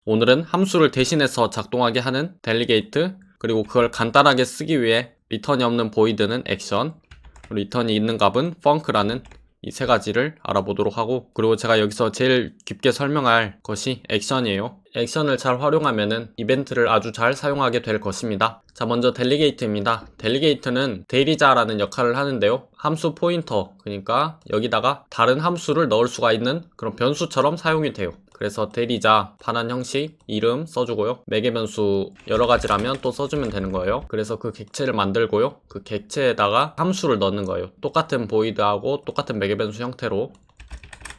오늘은 함수를 대신해서 작동하게 하는 델리게이트, 그리고 그걸 간단하게 쓰기 위해 리턴이 없는 보이드는 액션, 리턴이 있는 값은 펑크라는 이 세 가지를 알아보도록 하고, 그리고 제가 여기서 제일 깊게 설명할 것이 액션이에요. 액션을 잘 활용하면은 이벤트를 아주 잘 사용하게 될 것입니다. 자, 먼저 델리게이트입니다. 델리게이트는 대리자라는 역할을 하는데요. 함수 포인터, 그러니까 여기다가 다른 함수를 넣을 수가 있는 그런 변수처럼 사용이 돼요. 그래서 대리자, 반환 형식, 이름 써주고요. 매개 변수 여러 가지라면 또 써주면 되는 거예요. 그래서 그 객체를 만들고요. 그 객체에다가 함수를 넣는 거예요. 똑같은 보이드하고 똑같은 매개 변수 형태로.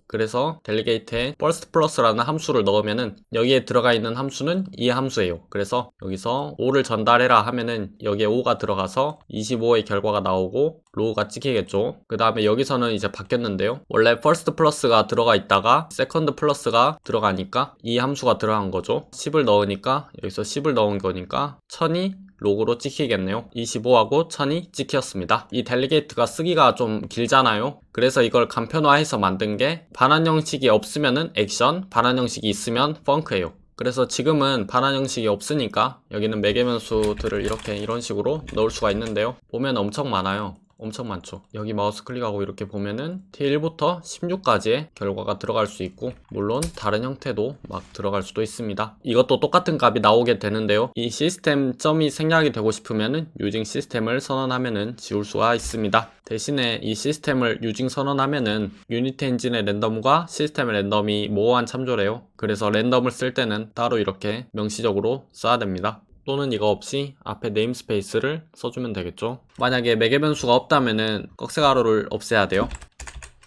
그래서 델리게이트에 first plus라는 함수를 넣으면은 여기에 들어가 있는 함수는 이 함수예요. 그래서 여기서 5를 전달해라 하면은 여기에 5가 들어가서 25의 결과가 나오고 로우가 찍히겠죠. 그 다음에 여기서는 이제 바뀌었는데요. 원래 first plus가 들어가 있다가 second plus가 들어가니까 이 함수가 들어간 거죠. 10을 넣으니까 여기서 10을 넣은 거니까 1000이 로그로 찍히겠네요. 25하고 1000이 찍혔습니다. 이 델리게이트가 쓰기가 좀 길잖아요. 그래서 이걸 간편화해서 만든 게 반환 형식이 없으면은 액션, 반환 형식이 있으면 펑크예요. 그래서 지금은 반환 형식이 없으니까 여기는 매개 변수들을 이렇게 이런 식으로 넣을 수가 있는데요. 보면 엄청 많아요. 엄청 많죠. 여기 마우스 클릭하고 이렇게 보면은 T1부터 16까지의 결과가 들어갈 수 있고, 물론 다른 형태도 막 들어갈 수도 있습니다. 이것도 똑같은 값이 나오게 되는데요. 이 시스템 점이 생략이 되고 싶으면은 유징 시스템을 선언하면은 지울 수가 있습니다. 대신에 이 시스템을 유징 선언하면은 유니티 엔진의 랜덤과 시스템의 랜덤이 모호한 참조래요. 그래서 랜덤을 쓸 때는 따로 이렇게 명시적으로 써야 됩니다. 또는 이거 없이 앞에 네임스페이스를 써주면 되겠죠. 만약에 매개 변수가 없다면은 꺽쇠가루를 없애야 돼요.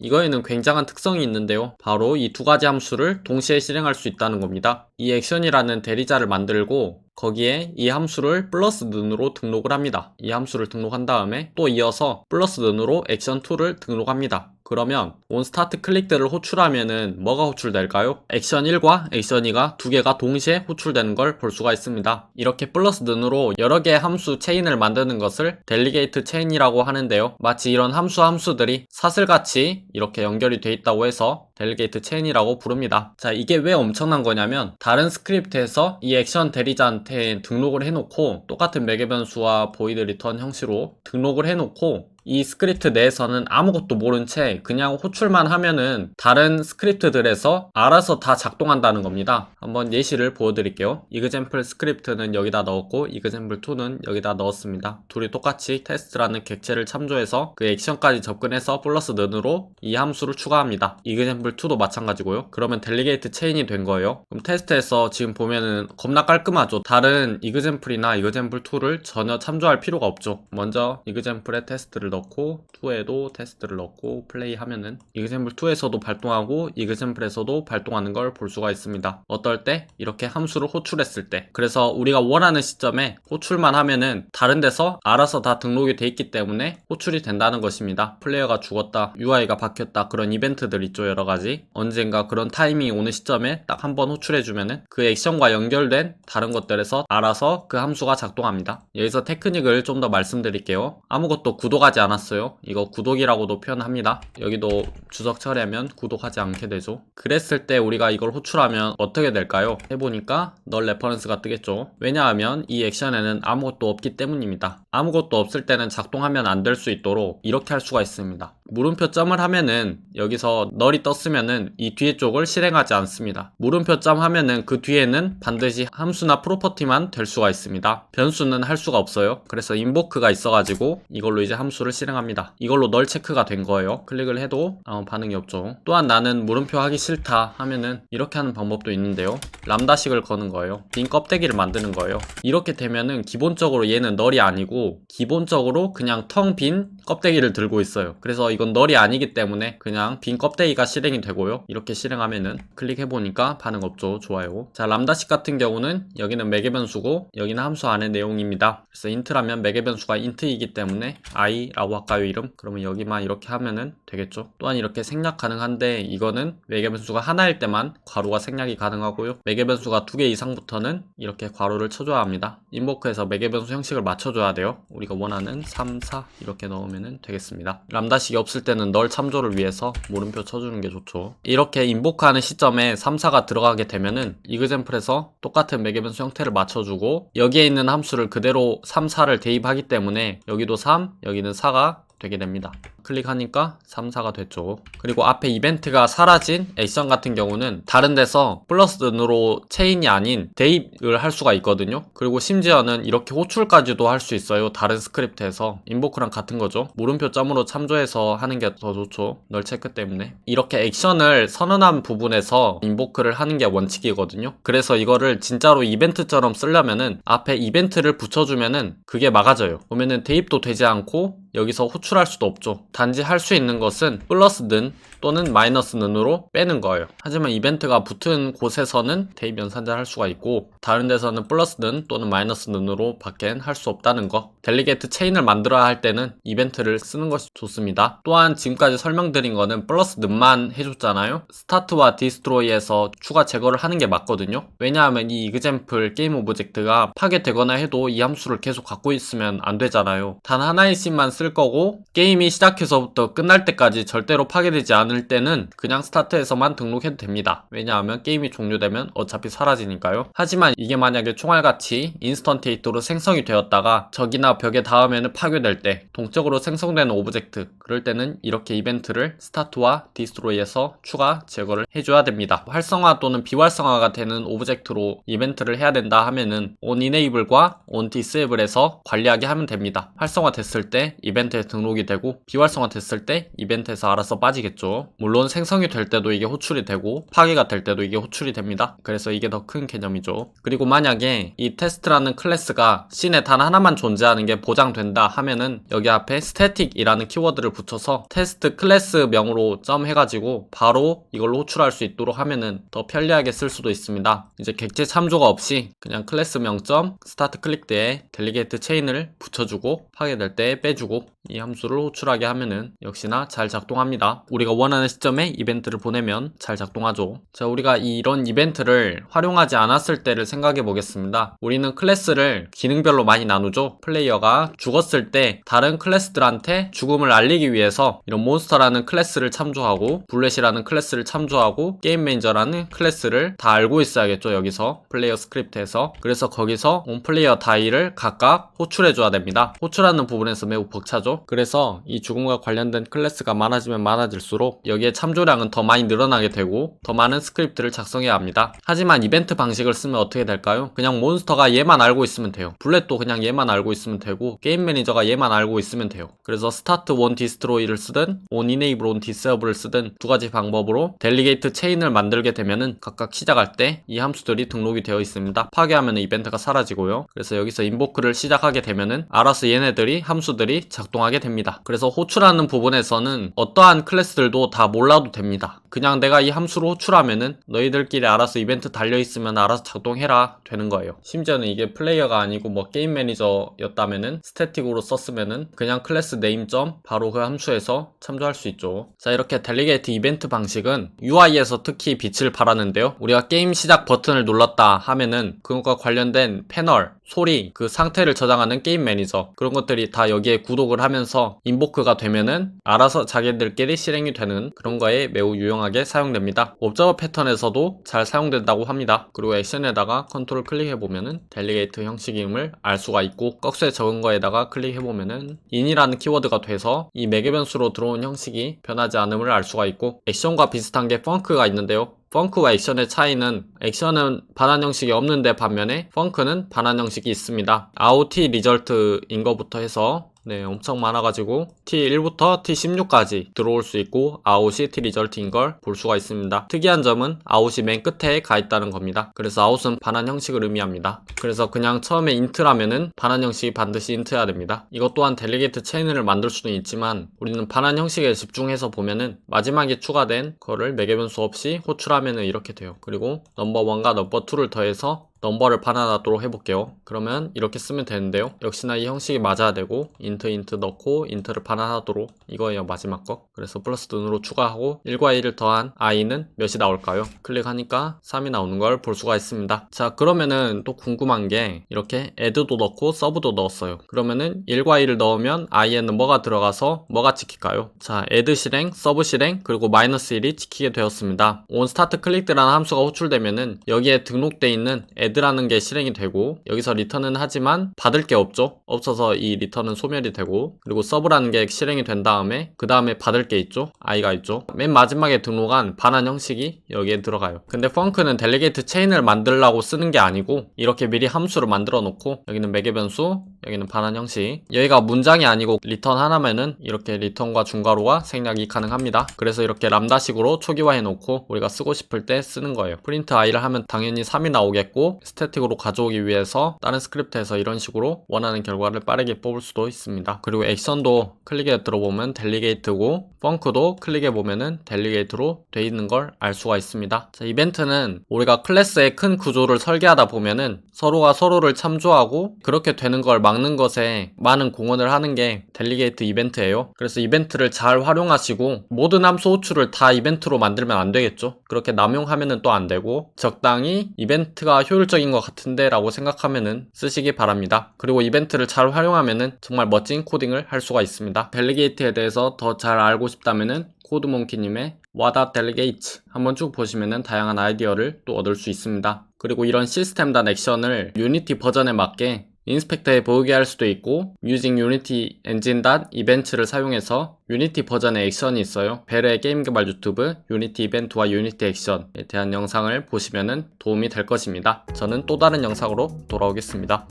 이거에는 굉장한 특성이 있는데요. 바로 이 두 가지 함수를 동시에 실행할 수 있다는 겁니다. 이 액션이라는 대리자를 만들고 거기에 이 함수를 플러스 는으로 등록을 합니다. 이 함수를 등록한 다음에 또 이어서 플러스 는으로 액션2를 등록합니다. 그러면 onStart 클릭들을 호출하면은 뭐가 호출될까요? 액션 1과 액션 2가 두 개가 동시에 호출되는 걸 볼 수가 있습니다. 이렇게 플러스 는으로 여러 개의 함수 체인을 만드는 것을 델리게이트 체인이라고 하는데요. 마치 이런 함수들이 사슬같이 이렇게 연결이 돼 있다고 해서 델리게이트 체인이라고 부릅니다. 자, 이게 왜 엄청난 거냐면 다른 스크립트에서 이 액션 대리자한테 등록을 해놓고 똑같은 매개 변수와 보이드 리턴 형식으로 등록을 해놓고 이 스크립트 내에서는 아무것도 모른 채 그냥 호출만 하면은 다른 스크립트들에서 알아서 다 작동한다는 겁니다. 한번 예시를 보여드릴게요. example 스크립트는 여기다 넣었고 example2는 여기다 넣었습니다. 둘이 똑같이 테스트라는 객체를 참조해서 그 액션까지 접근해서 플러스 는으로 이 함수를 추가합니다. example2도 마찬가지고요. 그러면 델리게이트 체인이 된 거예요. 그럼 테스트에서 지금 보면은 겁나 깔끔하죠. 다른 example이나 example2를 전혀 참조할 필요가 없죠. 먼저 example에 테스트를 넣고 2에도 테스트를 넣고 플레이 하면은 example2에서도 발동하고 example에서도 발동하는 걸 볼 수가 있습니다. 어떨 때? 이렇게 함수를 호출했을 때. 그래서 우리가 원하는 시점에 호출만 하면은 다른 데서 알아서 다 등록이 돼 있기 때문에 호출이 된다는 것입니다. 플레이어가 죽었다, UI가 바뀌었다, 그런 이벤트들 있죠. 여러가지. 언젠가 그런 타이밍이 오는 시점에 딱 한번 호출해주면은 그 액션과 연결된 다른 것들에서 알아서 그 함수가 작동합니다. 여기서 테크닉을 좀 더 말씀드릴게요. 아무것도 구독하지 않았어요. 이거 구독이라고도 표현합니다. 여기도 주석 처리하면 구독하지 않게 되죠. 그랬을 때 우리가 이걸 호출하면 어떻게 될까요? 해보니까 널 레퍼런스가 뜨겠죠. 왜냐하면 이 액션에는 아무것도 없기 때문입니다. 아무것도 없을 때는 작동하면 안 될 수 있도록 이렇게 할 수가 있습니다. 물음표 점을 하면은 여기서 널이 떴으면은 이 뒤에 쪽을 실행하지 않습니다. 물음표 점 하면은 그 뒤에는 반드시 함수나 프로퍼티만 될 수가 있습니다. 변수는 할 수가 없어요. 그래서 인보크가 있어가지고 이걸로 이제 함수를 실행합니다. 이걸로 널 체크가 된 거예요. 클릭을 해도 반응이 없죠. 또한 나는 물음표 하기 싫다 하면은 이렇게 하는 방법도 있는데요. 람다식을 거는 거예요. 빈 껍데기를 만드는 거예요. 이렇게 되면은 기본적으로 얘는 널이 아니고 기본적으로 그냥 텅 빈 껍데기를 들고 있어요. 그래서 이건 널이 아니기 때문에 그냥 빈 껍데기가 실행이 되고요. 이렇게 실행하면은 클릭해보니까 반응 없죠. 좋아요. 자, 람다식 같은 경우는 여기는 매개 변수고 여기는 함수 안의 내용입니다. 그래서 int라면 매개 변수가 int이기 때문에 i라고 라고 할까요, 이름? 그러면 여기만 이렇게 하면은 되겠죠. 또한 이렇게 생략 가능한데 이거는 매개 변수가 하나일 때만 괄호가 생략이 가능하고요. 매개 변수가 2개 이상부터는 이렇게 괄호를 쳐줘야 합니다. 인보크에서 매개 변수 형식을 맞춰줘야 돼요. 우리가 원하는 3, 4 이렇게 넣으면 되겠습니다. 람다식이 없을 때는 널 참조를 위해서 물음표 쳐주는 게 좋죠. 이렇게 인보크하는 시점에 3, 4가 들어가게 되면은 이그젠플에서 똑같은 매개 변수 형태를 맞춰주고 여기에 있는 함수를 그대로 3, 4를 대입하기 때문에 여기도 3, 여기는 4가 되게 됩니다. 클릭하니까 3, 4가 됐죠. 그리고 앞에 이벤트가 사라진 액션 같은 경우는 다른 데서 플러스 눈으로 체인이 아닌 대입을 할 수가 있거든요. 그리고 심지어는 이렇게 호출까지도 할 수 있어요. 다른 스크립트에서. 인보크랑 같은 거죠. 물음표 점으로 참조해서 하는 게 더 좋죠. 널 체크 때문에. 이렇게 액션을 선언한 부분에서 인보크를 하는 게 원칙이거든요. 그래서 이거를 진짜로 이벤트처럼 쓰려면은 앞에 이벤트를 붙여주면은 그게 막아져요. 보면은 대입도 되지 않고 여기서 호출할 수도 없죠. 단지 할 수 있는 것은 플러스 는 또는 마이너스 는으로 빼는 거예요. 하지만 이벤트가 붙은 곳에서는 대입 연산자를 할 수가 있고 다른 데서는 플러스 는 또는 마이너스 는으로 밖엔 할 수 없다는 거. 델리게이트 체인을 만들어야 할 때는 이벤트를 쓰는 것이 좋습니다. 또한 지금까지 설명드린 거는 플러스 는만 해줬잖아요. 스타트와 디스트로이에서 추가 제거를 하는 게 맞거든요. 왜냐하면 이 이그젠플 게임 오브젝트가 파괴되거나 해도 이 함수를 계속 갖고 있으면 안 되잖아요. 단 하나의 씬만 쓸 거고 게임이 시작해서부터 끝날 때까지 절대로 파괴되지 않을 때는 그냥 스타트에서만 등록해도 됩니다. 왜냐하면 게임이 종료되면 어차피 사라지니까요. 하지만 이게 만약에 총알같이 인스턴테이트로 생성이 되었다가 적이나 벽에 닿으면 파괴될 때 동적으로 생성되는 오브젝트 그럴 때는 이렇게 이벤트를 스타트와 디스트로이에서 추가 제거를 해줘야 됩니다. 활성화 또는 비활성화가 되는 오브젝트로 이벤트를 해야 된다 하면은 onEnable과 onDisable에서 관리하게 하면 됩니다. 활성화 됐을 때 이벤트에 등록이 되고 비활성화 됐을 때 이벤트에서 알아서 빠지겠죠. 물론 생성이 될 때도 이게 호출이 되고 파괴가 될 때도 이게 호출이 됩니다. 그래서 이게 더 큰 개념이죠. 그리고 만약에 이 테스트라는 클래스가 씬에 단 하나만 존재하는 게 보장된다 하면은 여기 앞에 static이라는 키워드를 붙여서 테스트 클래스 명으로 점 해가지고 바로 이걸로 호출할 수 있도록 하면은 더 편리하게 쓸 수도 있습니다. 이제 객체 참조가 없이 그냥 클래스 명점 스타트 클릭대에 델리게이트 체인을 붙여주고 파괴될 때 빼주고 이 함수를 호출하게 하면은 역시나 잘 작동합니다. 우리가 원하는 시점에 이벤트를 보내면 잘 작동하죠. 자, 우리가 이런 이벤트를 활용하지 않았을 때를 생각해 보겠습니다. 우리는 클래스를 기능별로 많이 나누죠. 플레이어가 죽었을 때 다른 클래스들한테 죽음을 알리기 위해서 이런 몬스터라는 클래스를 참조하고 블렛이라는 클래스를 참조하고 게임 매니저라는 클래스를 다 알고 있어야겠죠. 여기서 플레이어 스크립트에서. 그래서 거기서 온플레이어 다이를 각각 호출해 줘야 됩니다. 호출하는 부분에서 매우 벅차죠. 그래서 이 죽음과 관련된 클래스가 많아지면 많아질수록 여기에 참조량은 더 많이 늘어나게 되고 더 많은 스크립트를 작성해야 합니다. 하지만 이벤트 방식을 쓰면 어떻게 될까요? 그냥 몬스터가 얘만 알고 있으면 돼요. 블렛도 그냥 얘만 알고 있으면 되고 게임 매니저가 얘만 알고 있으면 돼요. 그래서 스타트 원 디스트로이를 쓰든 온 이네이블 온 디세어블을 쓰든 두 가지 방법으로 델리게이트 체인을 만들게 되면은 각각 시작할 때 이 함수들이 등록이 되어 있습니다. 파괴하면 이벤트가 사라지고요. 그래서 여기서 인보크를 시작하게 되면은 알아서 얘네들이 함수들이 작동하게 됩니다. 그래서 호출하는 부분에서는 어떠한 클래스들도 다 몰라도 됩니다. 그냥 내가 이 함수로 호출하면은 너희들끼리 알아서 이벤트 달려있으면 알아서 작동해라 되는 거예요. 심지어는 이게 플레이어가 아니고 뭐 게임 매니저였다면은 스태틱으로 썼으면은 그냥 클래스 네임점 바로 그 함수에서 참조할 수 있죠. 자, 이렇게 델리게이트 이벤트 방식은 UI에서 특히 빛을 발하는데요. 우리가 게임 시작 버튼을 눌렀다 하면은 그것과 관련된 패널, 소리, 그 상태를 저장하는 게임 매니저 그런 것들이 다 여기에 구독을 하면서 인보크가 되면은 알아서 자기들끼리 실행이 되는 그런 거에 매우 유용하게 사용됩니다. 옵저버 패턴에서도 잘 사용된다고 합니다. 그리고 액션에다가 컨트롤 클릭해보면은 델리게이트 형식임을 알 수가 있고 꺽쇠 적은 거에다가 클릭해보면은 in이라는 키워드가 돼서 이 매개 변수로 들어온 형식이 변하지 않음을 알 수가 있고 액션과 비슷한 게 펑크가 있는데요. 펑크와 액션의 차이는 액션은 반환 형식이 없는데 반면에 펑크는 반환 형식이 있습니다. out 리절트인 거부터 해서 엄청 많아가지고 T1부터 T16까지 들어올 수 있고 out이 T 리절트인 걸 볼 수가 있습니다. 특이한 점은 out이 맨 끝에 가 있다는 겁니다. 그래서 out은 반환 형식을 의미합니다. 그래서 그냥 처음에 int라면은 반환 형식이 반드시 int여야 됩니다. 이것 또한 델리게이트 체인을 만들 수는 있지만 우리는 반환 형식에 집중해서 보면은 마지막에 추가된 거를 매개 변수 없이 호출하면은 이렇게 돼요. 그리고 넘버 1과 넘버 2를 더해서 넘버를 반환하도록 해볼게요. 그러면 이렇게 쓰면 되는데요. 역시나 이 형식이 맞아야 되고 인트 넣고 인트를 반환하도록, 이거예요 마지막 거. 그래서 플러스 눈으로 추가하고 1과 1을 더한 i는 몇이 나올까요? 클릭하니까 3이 나오는 걸 볼 수가 있습니다. 자, 그러면은 또 궁금한 게 이렇게 add도 넣고 sub도 넣었어요. 그러면은 1과 1을 넣으면 i에는 뭐가 들어가서 뭐가 찍힐까요? 자, add 실행, sub 실행, 그리고 -1이 찍히게 되었습니다. onStartClicked라는 함수가 호출되면은 여기에 등록돼 있는 add라는 게 실행이 되고, 여기서 리턴은 하지만 받을 게 없어서 이 리턴은 소멸이 되고, 그리고 sub라는 게 실행이 된 다음에 그 다음에 받을 게 있죠, i가 있죠. 맨 마지막에 등록한 반환 형식이 여기에 들어가요. 근데 func는 델리게이트 체인을 만들려고 쓰는 게 아니고 이렇게 미리 함수를 만들어 놓고, 여기는 매개 변수, 여기는 반환 형식, 여기가 문장이 아니고 리턴 하나면은 이렇게 리턴과 중괄호가 생략이 가능합니다. 그래서 이렇게 람다식으로 초기화해 놓고 우리가 쓰고 싶을 때 쓰는 거예요. 프린트 i를 하면 당연히 3이 나오겠고, 스태틱으로 가져오기 위해서 다른 스크립트에서 이런 식으로 원하는 결과를 빠르게 뽑을 수도 있습니다. 그리고 액션도 클릭에 들어보면 델리게이트고, func도 클릭해 보면은 델리게이트로 돼 있는 걸 알 수가 있습니다. 자, 이벤트는 우리가 클래스의 큰 구조를 설계하다 보면은 서로가 서로를 참조하고 그렇게 되는 걸 막는 것에 많은 공헌을 하는 게 델리게이트 이벤트예요. 그래서 이벤트를 잘 활용하시고 모든 함수 호출을 다 이벤트로 만들면 안 되겠죠. 그렇게 남용하면은 또 안 되고, 적당히 이벤트가 효율적인 것 같은데 라고 생각하면은 쓰시기 바랍니다. 그리고 이벤트를 잘 활용하면은 정말 멋진 코딩을 할 수가 있습니다. 델리게이트에 대해서 더 잘 알고 싶다면은 코드몽키님의 What are Delegates 한번 쭉 보시면은 다양한 아이디어를 또 얻을 수 있습니다. 그리고 이런 시스템.액션을 액션을 유니티 버전에 맞게 인스펙터에 보이게 할 수도 있고, using Unity Engine.Events를 사용해서 유니티 버전의 액션이 있어요. 벨의 게임 개발 유튜브 유니티 이벤트와 유니티 액션에 대한 영상을 보시면은 도움이 될 것입니다. 저는 또 다른 영상으로 돌아오겠습니다.